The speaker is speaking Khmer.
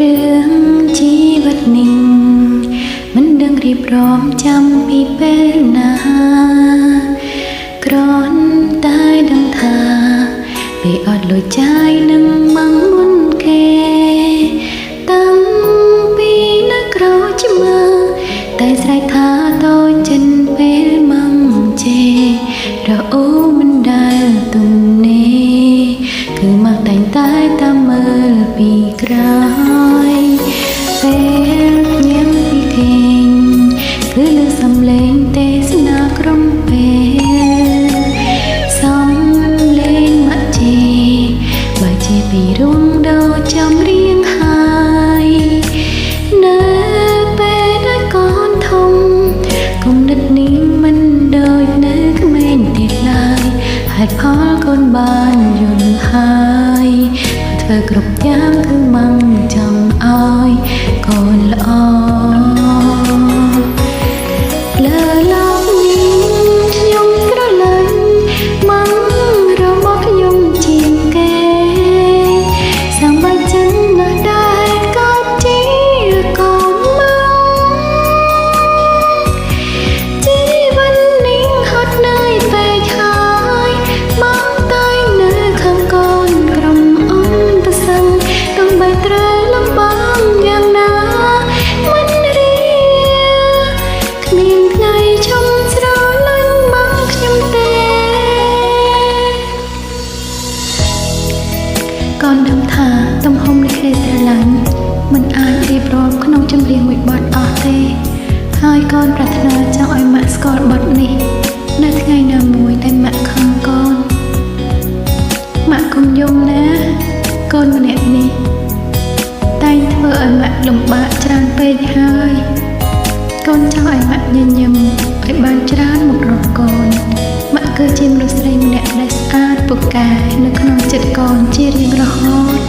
រឿងជីវិតនេះមិនដឹងរៀបរាប់ចាំពីពេលណាគ្រាន់តែដឹងថាពេលអត់លុយចាយនឹងមកមុនគេតាំងពីនៅក្រោយជាមើលតែស្រែកថាតូចចិនពេលមកជេរអូមិនដែលទុននេះគឺមកតែងតែតាមមើលពីក្រោយពេលញ៉ាំពីគេងគឺលើសំឡេងទេសនាក្រុមពេលសំឡេងមកជេបើជាពីរួមដូចចំរៀងហើយនៅពេលដែលកូនធំគំនិតនេះមិនដូចនៅក្មេងទៀតឡើយហេតុផលកូនបានយល់ហើយធ្វើគ្រប់យ៉ាងគឺមកចង់ឲ្យកូនល្អលើលោកនេះខ្ញុំក្រឡាញ់មករបស់ខ្ញុំជាងគេសម្បត្តិចិនណាស់ដែរក៏ជាកូនមកជីវិតនេះហត់នឿយពេកហើយមកតែនៅខាងកូនក្រុមអូនប្រសឹងต้องបែកត្រូវលំបងយ៉ាងណាមិនរៀគ្មានថ្ងៃឈប់ស្រឡាញ់មកខ្ញុំទេកូនដឹងថាទំហំនៃក្តីស្រឡាញ់មិនអាចរៀបរាប់ក្នុងចម្រៀងមួយបទអស់ទេហើយកូនប្រាថ្នាចង់ឲ្យម៉ាក់ស្គាល់បទនេះនៅថ្ងៃណាមួយដែលម៉ាក់ខឹងកូនម៉ាក់កុំយំណាកូនម្នាក់នេះតែងធ្វើឲ្យម៉ាក់លំបាកច្រើនពេកហើយកូនចង់ឲ្យម៉ាក់ញញឹមឲ្យបានច្រើនមករកកូនម៉ាក់គឺជាមនុស្សស្រីម្នាក់ដែលស្អាតពូកែនៅក្នុងចិត្តកូនជារៀងរហូត